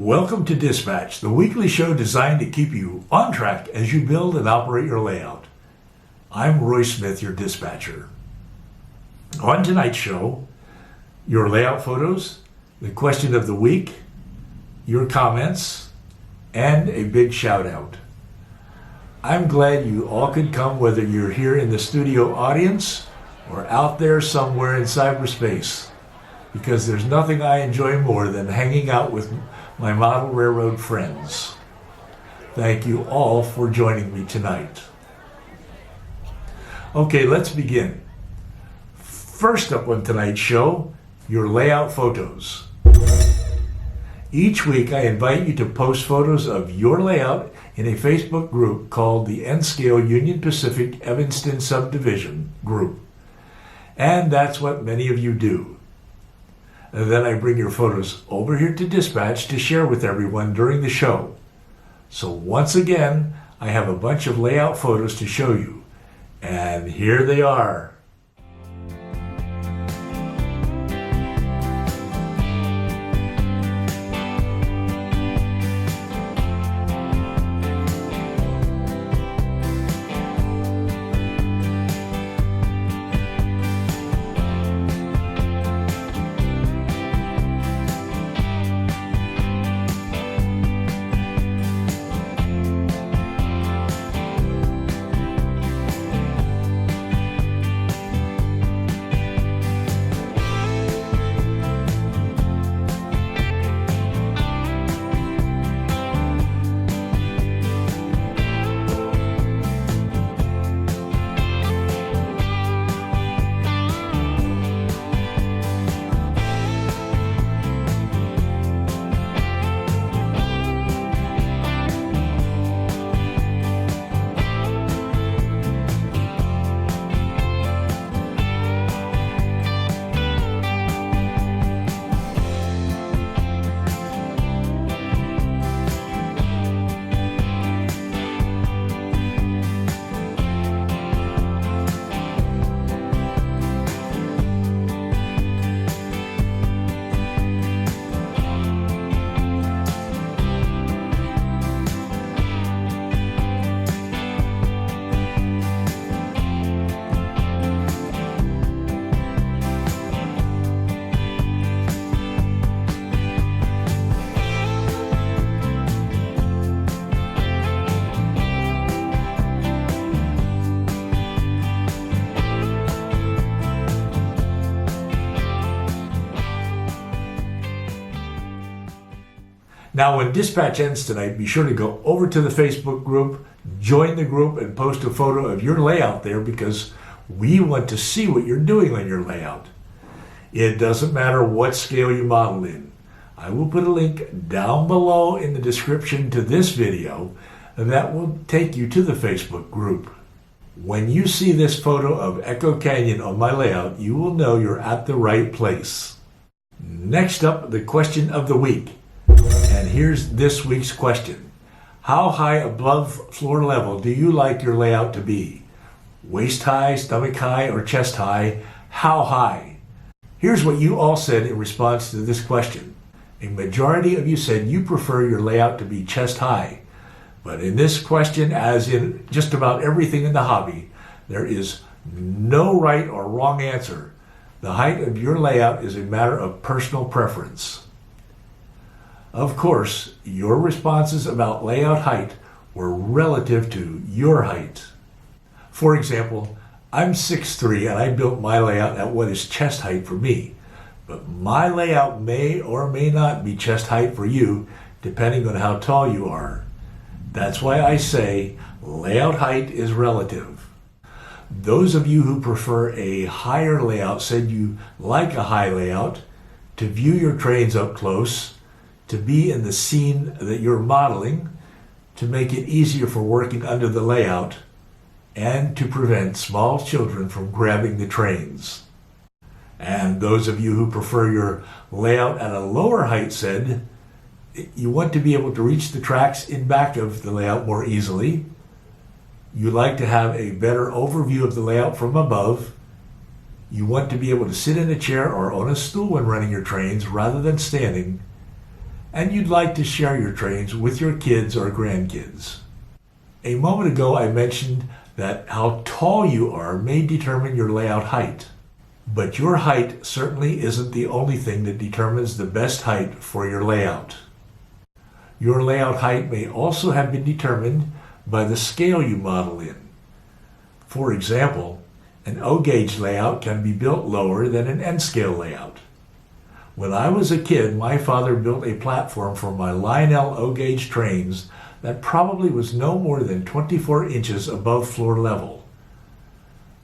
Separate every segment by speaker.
Speaker 1: Welcome to Dispatch, the weekly show designed to keep you on track as you build and operate your layout. I'm Roy Smith, your dispatcher. On tonight's show, your layout photos, the question of the week, your comments, and a big shout out. I'm glad you all could come, whether you're here in the studio audience or out there somewhere in cyberspace, because there's nothing I enjoy more than hanging out with my model railroad friends. Thank you all for joining me tonight. Okay, let's begin. First up on tonight's show, your layout photos. Each week I invite you to post photos of your layout in a Facebook group called the N-Scale Union Pacific Evanston Subdivision group. And that's what many of you do. And then I bring your photos over here to Dispatch to share with everyone during the show. So once again, I have a bunch of layout photos to show you. And here they are. Now, when Dispatch ends tonight, be sure to go over to the Facebook group, join the group, and post a photo of your layout there, because we want to see what you're doing on your layout. It doesn't matter what scale you model in. I will put a link down below in the description to this video that will take you to the Facebook group. When you see this photo of Echo Canyon on my layout, you will know you're at the right place. Next up, the question of the week. And here's this week's question. How high above floor level do you like your layout to be? Waist high, stomach high, or chest high? How high? Here's what you all said in response to this question. A majority of you said you prefer your layout to be chest high. But in this question, as in just about everything in the hobby, there is no right or wrong answer. The height of your layout is a matter of personal preference. Of course, your responses about layout height were relative to your height. For example, I'm 6'3" and I built my layout at what is chest height for me. But my layout may or may not be chest height for you, depending on how tall you are. That's why I say layout height is relative. Those of you who prefer a higher layout said you like a high layout to view your trains up close, to be in the scene that you're modeling, to make it easier for working under the layout, and to prevent small children from grabbing the trains. And those of you who prefer your layout at a lower height said you want to be able to reach the tracks in back of the layout more easily. You like to have a better overview of the layout from above. You want to be able to sit in a chair or on a stool when running your trains rather than standing. and you'd like to share your trains with your kids or grandkids. A moment ago I mentioned that how tall you are may determine your layout height. But your height certainly isn't the only thing that determines the best height for your layout. Your layout height may also have been determined by the scale you model in. For example, an O-gauge layout can be built lower than an N-scale layout. When I was a kid, my father built a platform for my Lionel O-gauge trains that probably was no more than 24 inches above floor level.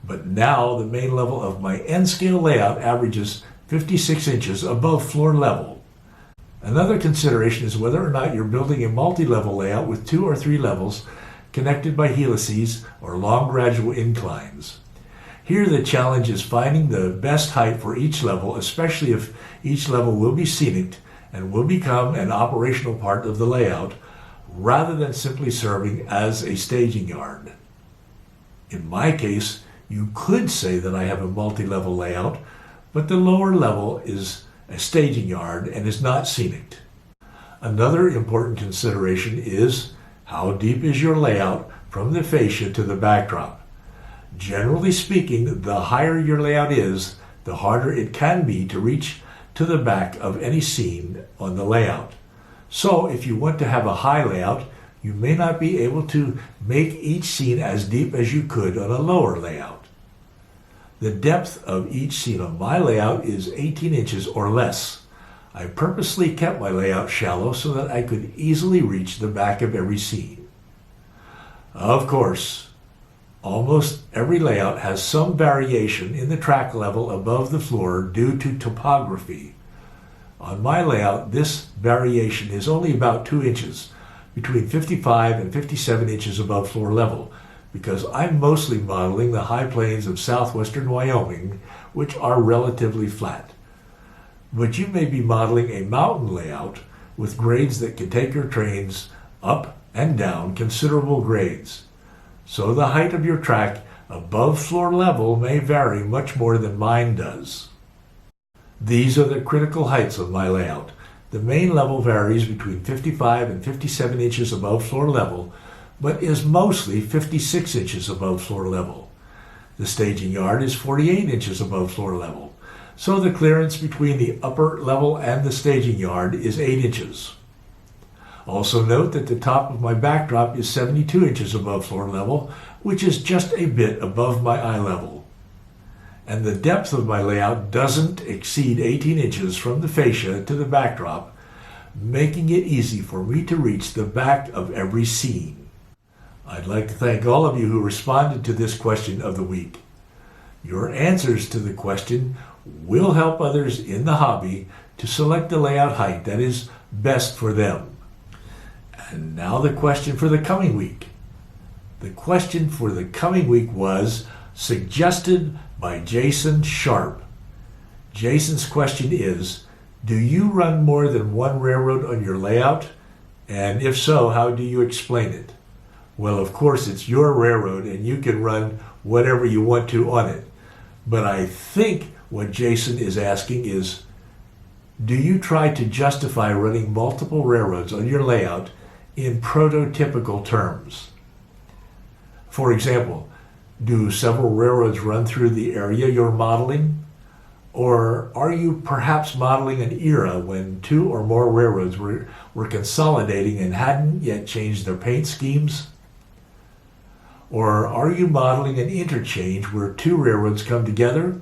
Speaker 1: But now the main level of my N-scale layout averages 56 inches above floor level. Another consideration is whether or not you're building a multi-level layout with 2 or 3 levels connected by helices or long gradual inclines. Here the challenge is finding the best height for each level, especially if each level will be scenic and will become an operational part of the layout rather than simply serving as a staging yard. In my case, you could say that I have a multi-level layout, but the lower level is a staging yard and is not scenic. Another important consideration is how deep is your layout from the fascia to the backdrop. Generally speaking, the higher your layout is, the harder it can be to reach to the back of any scene on the layout. So if you want to have a high layout, you may not be able to make each scene as deep as you could on a lower layout. The depth of each scene on my layout is 18 inches or less. I purposely kept my layout shallow so that I could easily reach the back of every scene. Of course, almost every layout has some variation in the track level above the floor due to topography. On my layout, this variation is only about 2 inches, between 55 and 57 inches above floor level, because I'm mostly modeling the high plains of southwestern Wyoming, which are relatively flat. But you may be modeling a mountain layout with grades that can take your trains up and down considerable grades. So the height of your track above floor level may vary much more than mine does. These are the critical heights of my layout. The main level varies between 55 and 57 inches above floor level, but is mostly 56 inches above floor level. The staging yard is 48 inches above floor level, so the clearance between the upper level and the staging yard is 8 inches. Also note that the top of my backdrop is 72 inches above floor level, which is just a bit above my eye level. And the depth of my layout doesn't exceed 18 inches from the fascia to the backdrop, making it easy for me to reach the back of every scene. I'd like to thank all of you who responded to this question of the week. Your answers to the question will help others in the hobby to select the layout height that is best for them. And now the question for the coming week. The question for the coming week was suggested by Jason Sharp. Jason's question is, do you run more than one railroad on your layout? And if so, how do you explain it? Well, of course, it's your railroad and you can run whatever you want to on it. But I think what Jason is asking is, do you try to justify running multiple railroads on your layout in prototypical terms? For example, do several railroads run through the area you're modeling? Or are you perhaps modeling an era when 2 or more railroads were consolidating and hadn't yet changed their paint schemes? Or are you modeling an interchange where 2 railroads come together?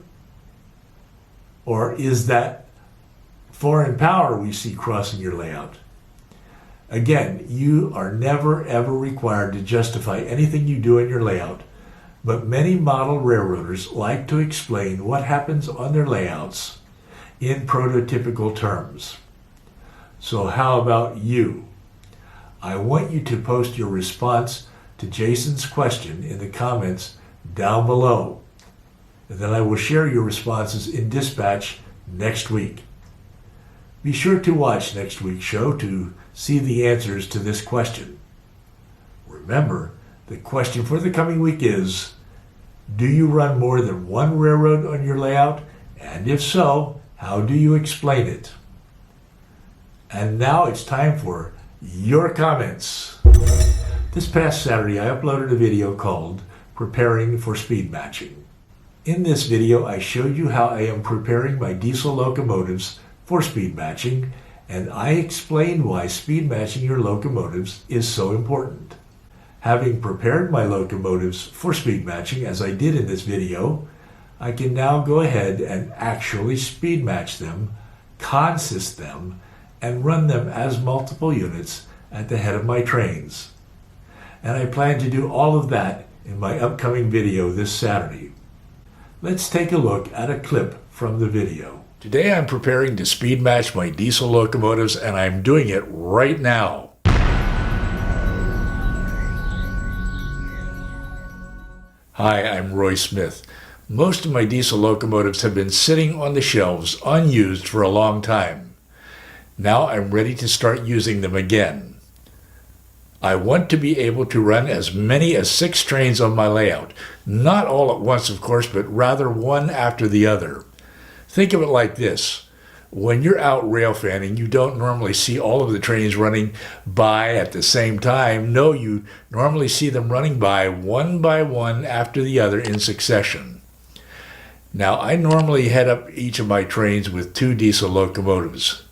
Speaker 1: Or is that foreign power we see crossing your layout? Again, you are never ever required to justify anything you do in your layout, but many model railroaders like to explain what happens on their layouts in prototypical terms. So how about you? I want you to post your response to Jason's question in the comments down below, and then I will share your responses in Dispatch next week. Be sure to watch next week's show to see the answers to this question. Remember, the question for the coming week is, do you run more than one railroad on your layout? And if so, how do you explain it? And now it's time for your comments. This past Saturday, I uploaded a video called Preparing for Speed Matching. In this video, I showed you how I am preparing my diesel locomotives for speed matching, and I explained why speed matching your locomotives is so important. Having prepared my locomotives for speed matching, as I did in this video, I can now go ahead and actually speed match them, consist them, and run them as multiple units at the head of my trains. And I plan to do all of that in my upcoming video this Saturday. Let's take a look at a clip from the video. Today I'm preparing to speed match my diesel locomotives, and I'm doing it right now. Hi, I'm Roy Smith. Most of my diesel locomotives have been sitting on the shelves unused for a long time. Now I'm ready to start using them again. I want to be able to run as many as 6 trains on my layout. Not all at once, of course, but rather one after the other. Think of it like this. When you're out rail fanning, you don't normally see all of the trains running by at the same time. No, you normally see them running by one after the other in succession. Now, I normally head up each of my trains with 2 diesel locomotives.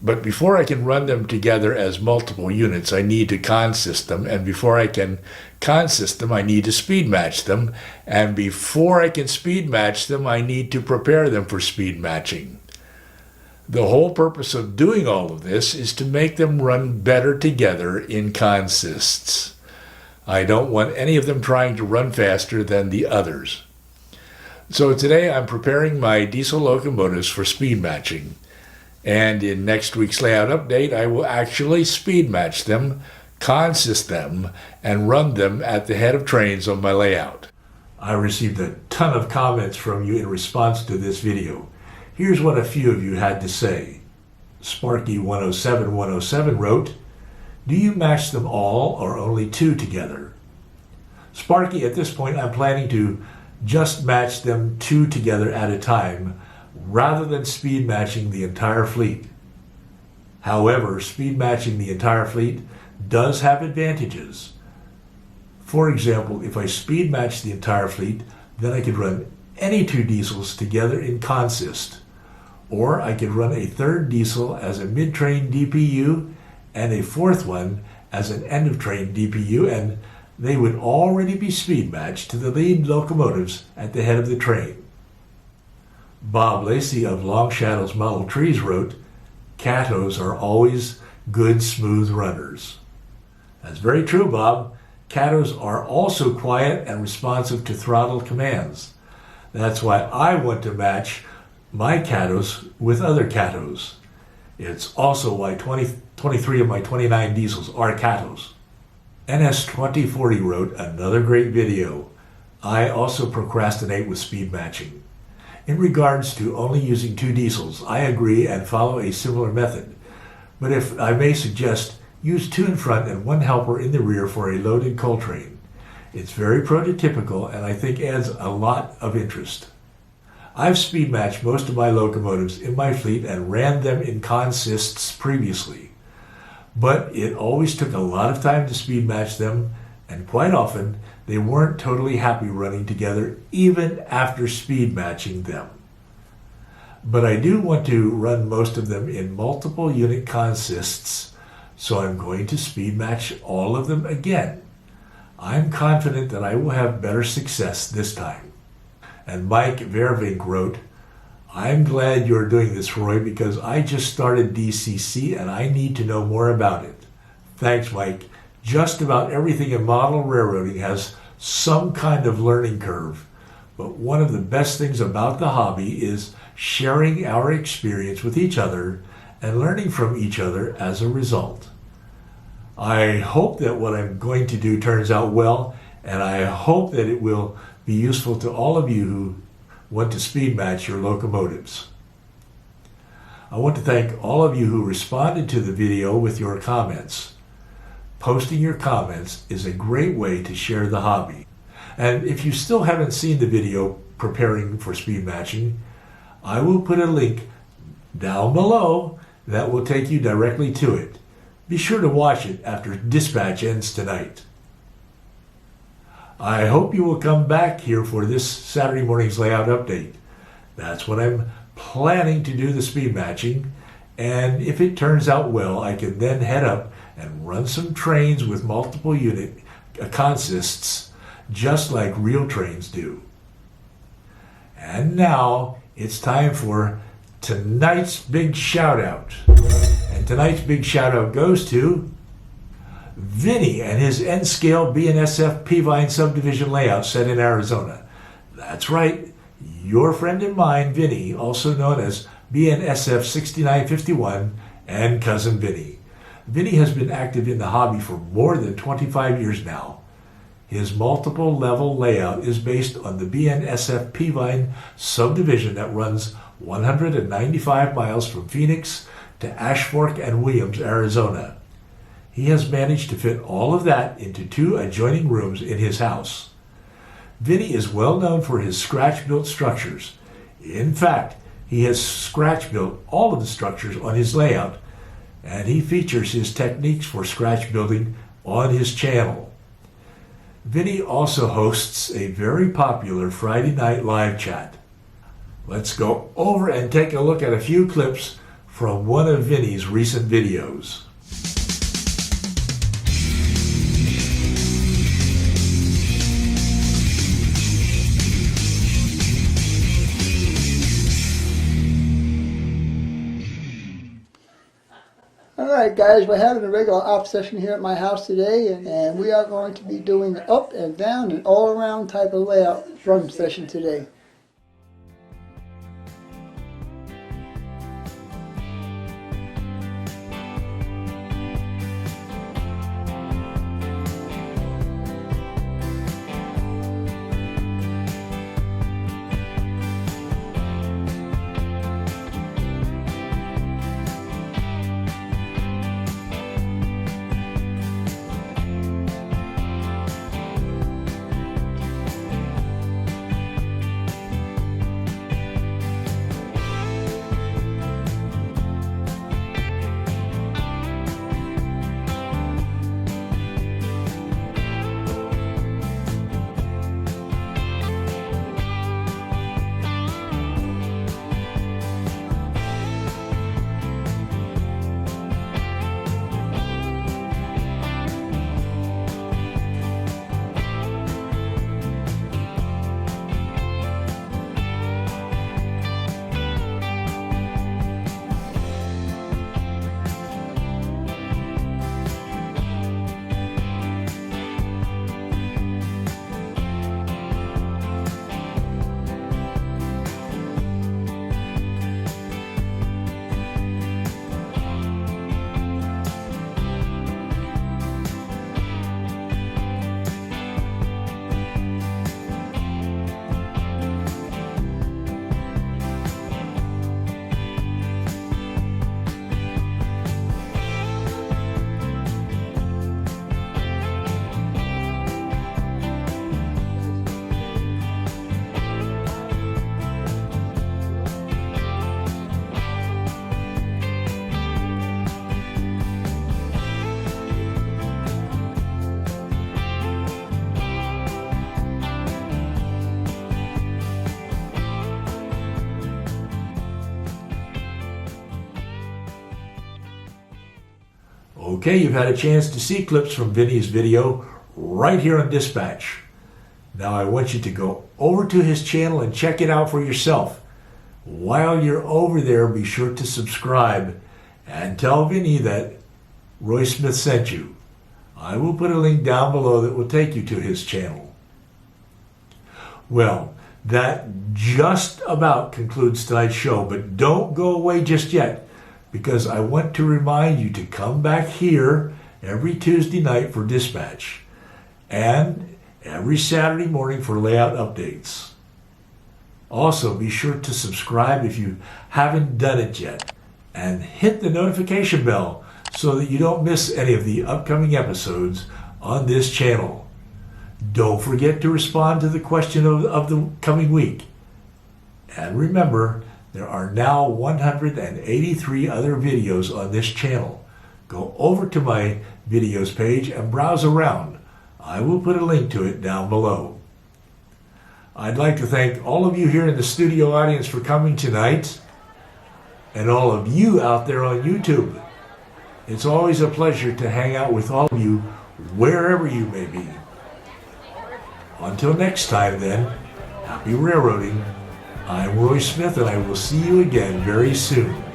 Speaker 1: But before I can run them together as multiple units, I need to consist them. And before I can consist them, I need to speed match them. And before I can speed match them, I need to prepare them for speed matching. The whole purpose of doing all of this is to make them run better together in consists. I don't want any of them trying to run faster than the others. So today I'm preparing my diesel locomotives for speed matching. And in next week's layout update, I will actually speed match them, consist them, and run them at the head of trains on my layout. I received a ton of comments from you in response to this video. Here's what a few of you had to say. Sparky107 wrote, "Do you match them all or only 2 together?" Sparky, at this point I'm planning to just match them 2 together at a time, rather than speed matching the entire fleet. However, speed matching the entire fleet does have advantages. For example, if I speed match the entire fleet, then I could run any 2 diesels together in consist. Or I could run a 3rd diesel as a mid-train DPU and a 4th one as an end-of-train DPU, and they would already be speed matched to the lead locomotives at the head of the train. Bob Lacey of Long Shadows Model Trees wrote, "Catos are always good, smooth runners." That's very true, Bob. Catos are also quiet and responsive to throttle commands. That's why I want to match my Catos with other Catos. It's also why 23 of my 29 diesels are Catos. NS2040 wrote another great video. "I also procrastinate with speed matching. In regards to only using 2 diesels, I agree and follow a similar method. But if I may suggest, use 2 in front and 1 helper in the rear for a loaded coal train. It's very prototypical and I think adds a lot of interest. I've speed matched most of my locomotives in my fleet and ran them in consists previously. But it always took a lot of time to speed match them, and quite often they weren't totally happy running together even after speed matching them. But I do want to run most of them in multiple unit consists, so I'm going to speed match all of them again. I'm confident that I will have better success this time." And Mike Vervink wrote, "I'm glad you're doing this, Roy, because I just started DCC and I need to know more about it." Thanks, Mike. Just about everything in model railroading has some kind of learning curve, but one of the best things about the hobby is sharing our experience with each other and learning from each other as a result. I hope that what I'm going to do turns out well, and I hope that it will be useful to all of you who want to speed match your locomotives. I want to thank all of you who responded to the video with your comments. Posting your comments is a great way to share the hobby. And if you still haven't seen the video preparing for speed matching, I will put a link down below that will take you directly to it. Be sure to watch it after dispatch ends tonight. I hope you will come back here for this Saturday morning's layout update. That's when I'm planning to do the speed matching, and if it turns out well, I can then head up and run some trains with multiple unit consists, just like real trains do. And now it's time for tonight's big shout out. And tonight's big shout out goes to Vinny and his N-scale BNSF Peavine subdivision layout set in Arizona. That's right, your friend and mine, Vinny, also known as BNSF 6951 and Cousin Vinny. Vinny has been active in the hobby for more than 25 years now. His multiple level layout is based on the BNSF Peavine subdivision that runs 195 miles from Phoenix to Ash Fork and Williams, Arizona. He has managed to fit all of that into 2 adjoining rooms in his house. Vinny is well known for his scratch-built structures. In fact, he has scratch-built all of the structures on his layout, and he features his techniques for scratch building on his channel. Vinny also hosts a very popular Friday night live chat. Let's go over and take a look at a few clips from one of Vinny's recent videos.
Speaker 2: Alright guys, we're having a regular op session here at my house today, and we are going to be doing an up and down and all around type of layout drum session today.
Speaker 1: Okay, you've had a chance to see clips from Vinny's video right here on Dispatch. Now I want you to go over to his channel and check it out for yourself. While you're over there, be sure to subscribe and tell Vinny that Roy Smith sent you. I will put a link down below that will take you to his channel. Well, that just about concludes tonight's show, but don't go away just yet, because I want to remind you to come back here every Tuesday night for Dispatch and every Saturday morning for layout updates. Also, be sure to subscribe if you haven't done it yet, and hit the notification bell so that you don't miss any of the upcoming episodes on this channel. Don't forget to respond to the question of the coming week. And remember There are now 183 other videos on this channel. Go over to my videos page and browse around. I will put a link to it down below. I'd like to thank all of you here in the studio audience for coming tonight, and all of you out there on YouTube. It's always a pleasure to hang out with all of you wherever you may be. Until next time then, happy railroading. I'm Roy Smith, and I will see you again very soon.